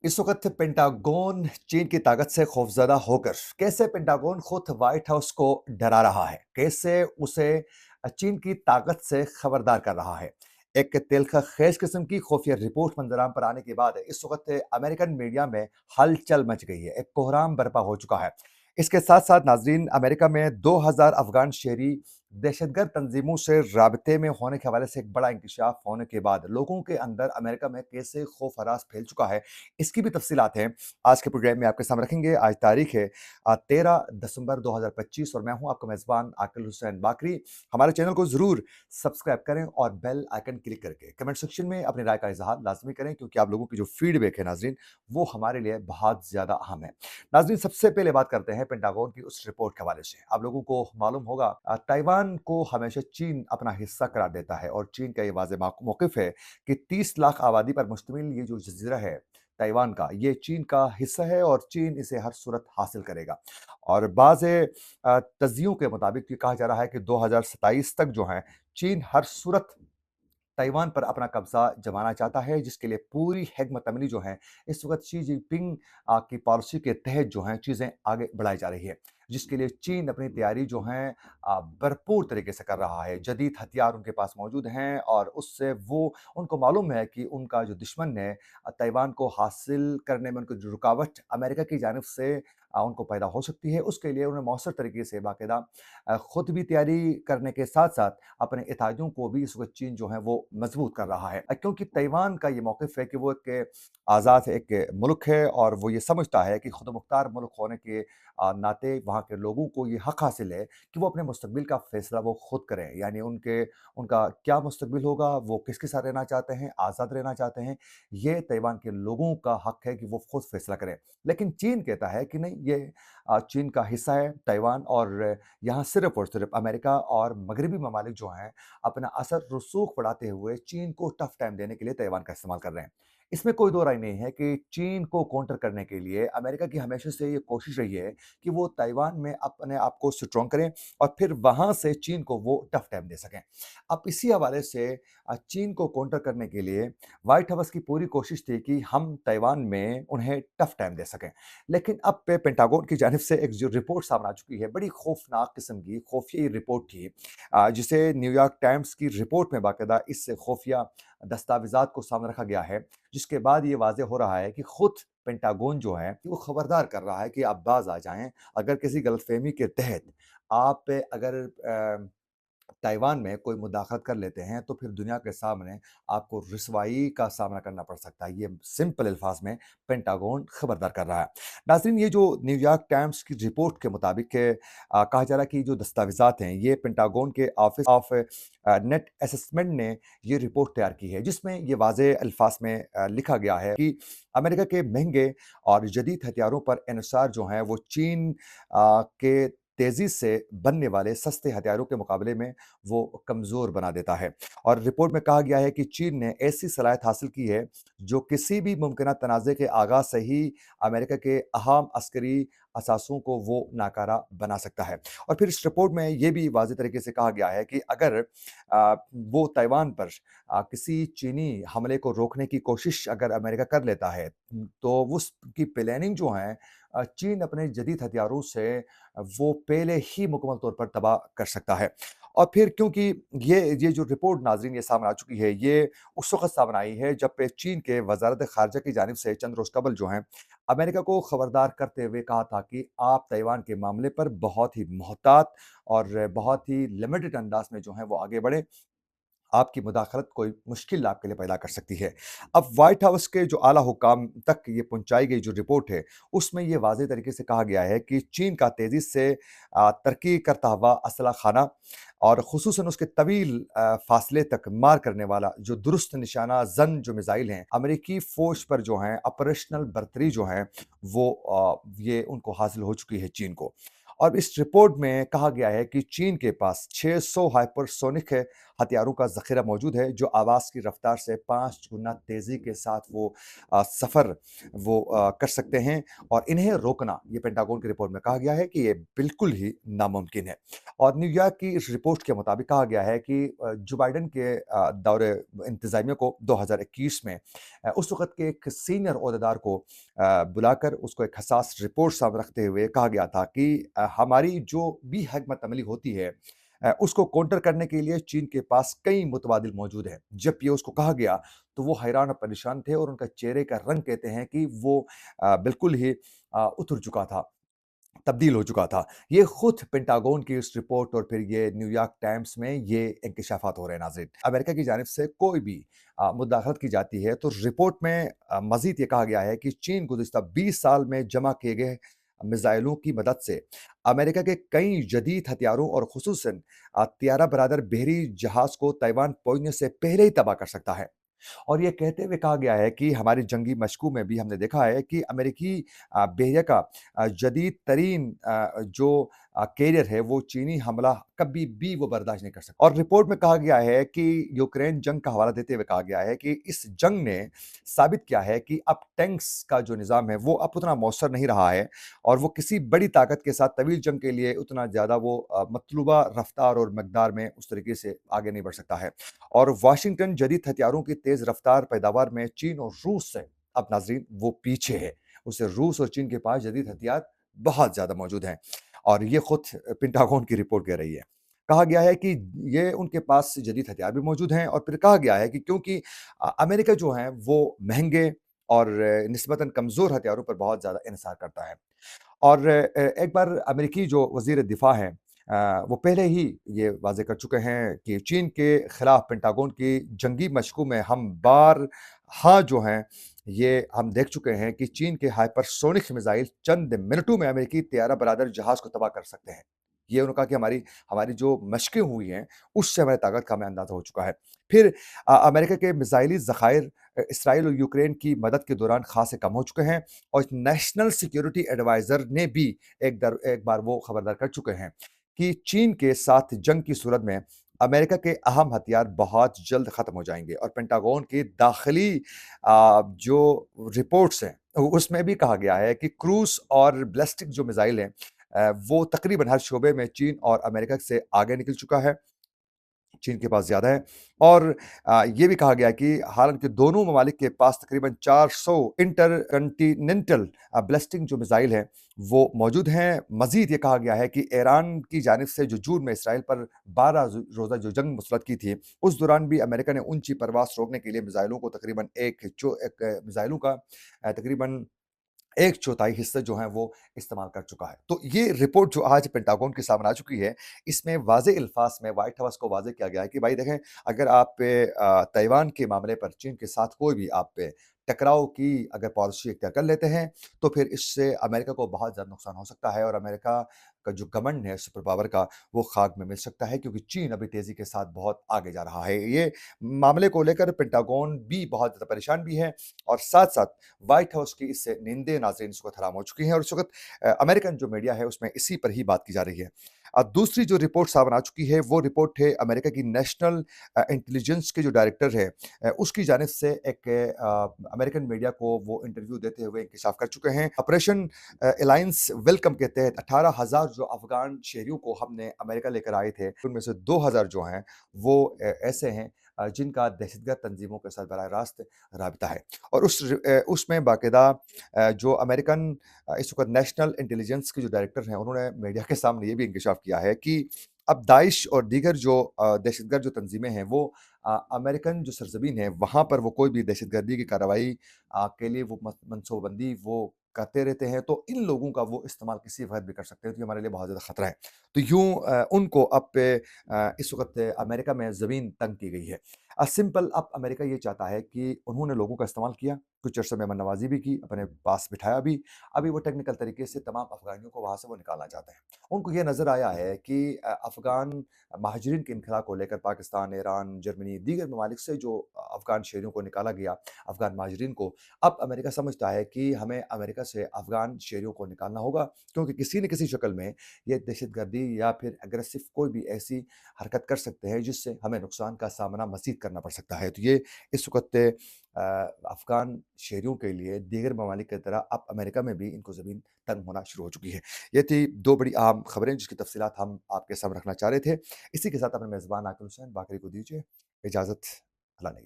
इस वक्त पेंटागन चीन की ताकत से खौफजदा होकर कैसे पेंटागन खुद व्हाइट हाउस को डरा रहा है, कैसे उसे चीन की ताकत से खबरदार कर रहा है। एक तिलखा खेज किस्म की खुफिया रिपोर्ट मंजराम पर आने के बाद इस वक्त अमेरिकन मीडिया में हलचल मच गई है, एक कोहराम बर्पा हो चुका है। इसके साथ साथ नाजरीन, अमेरिका में 2000 अफगान शहरी दहशतगर्द तंजीमों से राबते में होने के हवाले से एक बड़ा इंकशाफ होने के बाद लोगों के अंदर अमेरिका में कैसे खौफ हरास फैल चुका है, इसकी भी तफसीलात हैं आज के प्रोग्राम में आपके सामने रखेंगे। आज तारीख है 13 दिसंबर 2025 और मैं हूं आपका मेज़बान आकिल हुसैन बाकरी। हमारे चैनल को ज़रूर सब्सक्राइब करें और बेल आइकन क्लिक करके कमेंट सेक्शन में अपनी राय का इजहार लाजमी करें, क्योंकि आप लोगों की जो फीडबैक है नाजरीन, वो हमारे लिए बहुत ज़्यादा अहम है। नाजरीन, सबसे पहले बात करते हैं पेंटागन की उस रिपोर्ट के हवाले से। आप लोगों को मालूम होगा, ताइवान को हमेशा चीन अपना हिस्सा करार देता है और चीन का ये वाज़ेह मौक़िफ़ है कि 30 लाख आबादी पर मुश्तमिल ये जो जज़ीरा है ताइवान का, ये चीन का हिस्सा है और चीन इसे हर सूरत हासिल करेगा। और बाज़ तज्ज़ियों के मुताबिक ये कहा जा रहा है कि 2027 तक जो है, चीन हर सूरत ताइवान पर अपना कब्जा जमाना चाहता है, जिसके लिए पूरी हिकमत अमली जो है इस वक्त शी जिनपिंग की पॉलिसी के तहत जो है चीज़ें आगे बढ़ाई जा रही है, जिसके लिए चीन अपनी तैयारी जो है भरपूर तरीके से कर रहा है। जदीद हथियार उनके पास मौजूद हैं और उससे वो उनको मालूम है कि उनका जो दुश्मन है ताइवान को हासिल करने में उनको जो रुकावट अमेरिका की जानिब से उनको पैदा हो सकती है, उसके लिए उन्हें मौसर तरीके से बाकायदा खुद भी तैयारी करने के साथ साथ अपने इत्तेहादियों को भी इस वक्त चीन जो है वो मजबूत कर रहा है। क्योंकि ताइवान का ये मौक़िफ़ है कि वो एक आज़ाद एक मुल्क है और वो ये समझता है कि खुद मुख्तार मुल्क होने के नाते वहाँ के लोगों को ये हक हासिल है कि वो अपने मुस्तकबिल का फैसला वो खुद करें। यानी उनका क्या मुस्तकबिल होगा, वो किसके साथ रहना चाहते हैं, आज़ाद रहना चाहते हैं, ये ताइवान के लोगों का हक है कि वो खुद फैसला करें। लेकिन चीन कहता है कि नहीं, ये चीन का हिस्सा है ताइवान, और यहाँ सिर्फ और सिर्फ अमेरिका और मगरबी ममालिक जो हैं अपना असर रसूख बढ़ाते हुए चीन को टफ टाइम देने के लिए ताइवान का इस्तेमाल कर रहे हैं। इसमें कोई दो राय नहीं है कि चीन को काउंटर करने के लिए अमेरिका की हमेशा से ये कोशिश रही है कि वो ताइवान में अपने आप को स्ट्रॉन्ग करें और फिर वहां से चीन को वो टफ टाइम दे सकें। अब इसी हवाले से चीन को काउंटर करने के लिए व्हाइट हाउस की पूरी कोशिश थी कि हम ताइवान में उन्हें टफ टाइम दे सकें। लेकिन अब पेंटागन की जानिब से एक जो रिपोर्ट सामने आ चुकी है, बड़ी खौफनाक किस्म की खुफिया रिपोर्ट थी, जिसे न्यूयॉर्क टाइम्स की रिपोर्ट में बाकायदा इस खुफिया दस्तावेजात को सामने रखा गया है, जिसके बाद ये वाज़ेह हो रहा है कि खुद पेंटागन जो है वो खबरदार कर रहा है कि आप बाज आ जाएं। अगर किसी गलतफहमी के तहत आप अगर ताइवान में कोई मुदाखलत कर लेते हैं, तो फिर दुनिया के सामने आपको रुसवाई का सामना करना पड़ सकता है। ये सिंपल अल्फाज में पेंटागन खबरदार कर रहा है। नाज़रीन, ये जो न्यूयॉर्क टाइम्स की रिपोर्ट के मुताबिक कहा जा रहा है कि जो दस्तावेज़ात हैं, ये पेंटागन के ऑफिस ऑफ नेट असेसमेंट ने ये रिपोर्ट तैयार की है, जिसमें ये वाज़ेह अल्फाज में लिखा गया है कि अमेरिका के महँगे और जदीद हथियारों पर इन्हिसार जो है वो चीन के तेज़ी से बनने वाले सस्ते हथियारों के मुकाबले में वो कमज़ोर बना देता है। और रिपोर्ट में कहा गया है कि चीन ने ऐसी सलाहियत हासिल की है, जो किसी भी मुमकिना तनाज़े के आगाज़ से ही अमेरिका के अहम अस्करी असासों को वो नाकारा बना सकता है। और फिर इस रिपोर्ट में ये भी वाज़ेह तरीके से कहा गया है कि अगर वो ताइवान पर किसी चीनी हमले को रोकने की कोशिश अगर अमेरिका कर लेता है, तो उसकी प्लानिंग जो है चीन अपने जदीद हथियारों से वो पहले ही मुकम्मल तौर पर तबाह कर सकता है। और फिर क्योंकि ये जो रिपोर्ट नाज़रीन ये सामने आ चुकी है, ये उस वक़्त सामने आई है जब पे चीन के वज़ारत ख़ारिजा की जानिब से चंद रोज़ कबल जो हैं, अमेरिका को खबरदार करते हुए कहा था कि आप ताइवान के मामले पर बहुत ही मोहतात और बहुत ही लिमिटेड अंदाज़ में जो है वो आगे बढ़ें। आपकी मुदाखलत कोई मुश्किल आपके लिए पैदा कर सकती है। अब व्हाइट हाउस के जो आला हुकाम तक ये पहुँचाई गई जो रिपोर्ट है, उसमें ये वाज़ेह तरीके से कहा गया है कि चीन का तेज़ी से तरक्की करता हुआ असलह खाना और ख़ुसूसन उसके तवील फ़ासले तक मार करने वाला जो दुरुस्त निशाना ज़न जो मिज़ाइल हैं, अमेरिकी फ़ौज पर जो हैं ऑपरेशनल बर्तरी जो है वो ये उनको हासिल हो चुकी है चीन को। और इस रिपोर्ट में कहा गया है कि चीन के पास 600 हाइपरसोनिक हथियारों का ज़ख़ीरा मौजूद है, जो आवाज़ की रफ़्तार से 5 गुना तेज़ी के साथ वो सफ़र कर सकते हैं और इन्हें रोकना, ये पेंटागन की रिपोर्ट में कहा गया है कि ये बिल्कुल ही नामुमकिन है। और न्यूयॉर्क की इस रिपोर्ट के मुताबिक कहा गया है कि जो बाइडेन के दौरे इंतज़ामिया को 2021 में उस वक़्त के एक सीनियर ओहदेदार को बुलाकर उसको एक हसास रिपोर्ट सामने रखते हुए कहा गया था कि हमारी जो भी हिकमत अमली होती है उसको काउंटर करने के लिए चीन के पास कई मुतबादिल मौजूद हैं। जब ये उसको कहा गया, तो वो हैरान और परेशान थे और उनका चेहरे का रंग कहते हैं कि वो बिल्कुल ही उतर चुका था। तब्दील हो चुका था। ये खुद पेंटागन की इस रिपोर्ट और फिर ये न्यूयॉर्क टाइम्स में ये इंकशाफात हो रहे हैं नाज़रीन। अमेरिका की जानिब से कोई भी मुदाखलत की जाती है तो रिपोर्ट में मज़ीद ये कहा गया है कि चीन गुज़िश्ता 20 साल में जमा किए गए मिज़ाइलों की मदद से अमेरिका के कई जदीद हथियारों और ख़ुसूसन तियारा बरादर बहरी जहाज़ को ताइवान पहुँचने से पहले ही तबाह कर सकता है। और ये कहते हुए कहा गया है कि हमारी जंगी मशक़ों में भी हमने देखा है कि अमेरिकी बहरिया का जदीद तरीन जो कैरियर है, वो चीनी हमला कभी भी वो बर्दाश्त नहीं कर सकता। और रिपोर्ट में कहा गया है कि यूक्रेन जंग का हवाला देते हुए कहा गया है कि इस जंग ने साबित किया है कि अब टैंक्स का जो निज़ाम है, वो अब उतना मौसर नहीं रहा है और वो किसी बड़ी ताकत के साथ तवील जंग के लिए उतना ज़्यादा वो मतलूबा रफ़्तार और मकदार में उस तरीके से आगे नहीं बढ़ सकता है। और वाशिंगटन जदीद हथियारों की तेज़ रफ़्तार पैदावार में चीन और रूस से अब नाज़रीन वो पीछे है। उसे रूस और चीन के पास जदीद हथियार बहुत ज़्यादा मौजूद हैं और ये खुद पेंटागन की रिपोर्ट कह रही है। कहा गया है कि ये उनके पास जदीद हथियार भी मौजूद हैं और फिर कहा गया है कि क्योंकि अमेरिका जो है वो महँगे और निस्बतन कमज़ोर हथियारों पर बहुत ज़्यादा इन्हिसार करता है। और एक बार अमेरिकी जो वज़ीर दिफ़ा हैं वो पहले ही ये वाज़ेह कर चुके हैं कि चीन के खिलाफ पेंटागन की जंगी मशक़ों में हम बारहा जो हैं, ये हम देख चुके हैं कि चीन के हाइपरसोनिक मिसाइल चंद मिनटों में अमेरिकी तैयारा बरादर जहाज़ को तबाह कर सकते हैं। ये उन्होंने कहा कि हमारी हमारी जो मशक़ें हुई हैं, उससे हमारी ताकत का हमें अंदाज़ा हो चुका है। फिर अमेरिका के मिसाइली ज़खायर इसराइल और यूक्रेन की मदद के दौरान ख़ासे कम हो चुके हैं और नेशनल सिक्योरिटी एडवाइज़र ने भी एक बार वो खबरदार कर चुके हैं कि चीन के साथ जंग की सूरत में अमेरिका के अहम हथियार बहुत जल्द ख़त्म हो जाएँगे और पेंटागन की दाख़िली जो रिपोर्ट्स हैं, उसमें भी कहा गया है कि क्रूज़ और बैलिस्टिक जो मिसाइल हैं वो तकरीबन हर शोबे में चीन और अमेरिका से आगे निकल चुका है। चीन के पास ज़्यादा है और ये भी कहा गया है कि हालाँकि दोनों ममालिक के पास तकरीबन 400 इंटरकंटिनेंटल बैलिस्टिक जो मिसाइल हैं, वो मौजूद हैं। मज़ीद ये कहा गया है कि ईरान की जानिब से जो जून में इसराइल पर 12 रोज़ा जो जंग मुसलत की थी, उस दौरान भी अमेरिका ने ऊँची परवाज़ रोकने के लिए मिसाइलों को तकरीबन एक मिसाइलों का तकरीबन 1/4 हिस्सा जो है वो इस्तेमाल कर चुका है। तो ये रिपोर्ट जो आज पेंटागन के सामने आ चुकी है, इसमें वाज़ेह अल्फ़ाज़ में व्हाइट हाउस को वाज़ेह किया गया है कि भाई देखें, अगर आप ताइवान के मामले पर चीन के साथ कोई भी आप टकराव की अगर पॉलिसी इख्तियार कर लेते हैं, तो फिर इससे अमेरिका को बहुत ज़्यादा नुकसान हो सकता है और अमेरिका का जो घमंड है सुपर पावर का, वो खाक में मिल सकता है क्योंकि चीन अभी तेज़ी के साथ बहुत आगे जा रहा है। ये मामले को लेकर पेंटागन भी बहुत ज़्यादा परेशान भी है और साथ-साथ व्हाइट हाउस की इससे नींदें नाज़रीन इस वक़्त हराम हो चुकी हैं और इस वक़्त अमेरिकन जो मीडिया है उसमें इसी पर ही बात की जा रही है। दूसरी जो रिपोर्ट सामने आ चुकी है वो रिपोर्ट है अमेरिका की नेशनल इंटेलिजेंस के जो डायरेक्टर है उसकी जानिब से एक अमेरिकन मीडिया को वो इंटरव्यू देते हुए इंकशाफ कर चुके हैं। ऑपरेशन अलायंस वेलकम के तहत 18,000 जो अफ़गान शहरियों को हमने अमेरिका लेकर आए थे, उनमें से 2,000 जो हैं वो ऐसे हैं जिनका दहशतगर्द तंज़ीमों के साथ बराह रास्त राबिता है। और उसमें बाकायदा जो अमेरिकन इस वक़्त नेशनल इंटेलिजेंस के जो डायरेक्टर हैं, उन्होंने मीडिया के सामने ये भी इंकशाफ किया है कि अब दाइश और दीगर जो दहशतगर्द जो तंज़ीमें हैं, वो अमेरिकन जो सरज़मीन है, वहाँ पर वो कोई भी दहशतगर्दी की कार्रवाई के लिए वो मनसूबाबंदी वो करते रहते हैं, तो इन लोगों का वो इस्तेमाल किसी वक़्त भी कर सकते हैं, तो ये हमारे लिए बहुत ज़्यादा ख़तरा है। तो यूँ उनको अब इस वक़्त अमेरिका में ज़मीन तंग की गई है। सिंपल अब अमेरिका ये चाहता है कि उन्होंने लोगों का इस्तेमाल किया, कुछ अरसे मेहमान नवाज़ी भी की, अपने पास बिठाया भी, अभी वो टेक्निकल तरीके से तमाम अफ़गानियों को वहाँ से वो निकालना चाहते हैं। उनको ये नज़र आया है कि अफ़गान महाजरीन के इनखला को लेकर पाकिस्तान, ईरान, जर्मनी, दीगर ममालिक से जो अफ़गान शहरियों को निकाला गया, अफ़गान महाजरीन को, अब अमेरिका समझता है कि हमें अमेरिका से अफ़गान शहरियों को निकालना होगा क्योंकि किसी न किसी शक्ल में ये दहशतगर्दी या फिर एग्रेसिव कोई भी ऐसी हरकत कर सकते हैं जिससे हमें नुकसान का सामना मज़ीद करना पड़ सकता है। तो ये इस वक़्त अफ़गान शहरियों के लिए दीगर ममालिक की तरह अब अमेरिका में भी इनको ज़मीन तंग होना शुरू हो चुकी है। ये थी 2 बड़ी अहम खबरें जिसकी तफ़सीलात हम आपके सामने रखना चाह रहे थे। इसी के साथ अपने मेज़बान आकिब हुसैन बाकरी को दीजिए इजाज़त। अल्लाह ने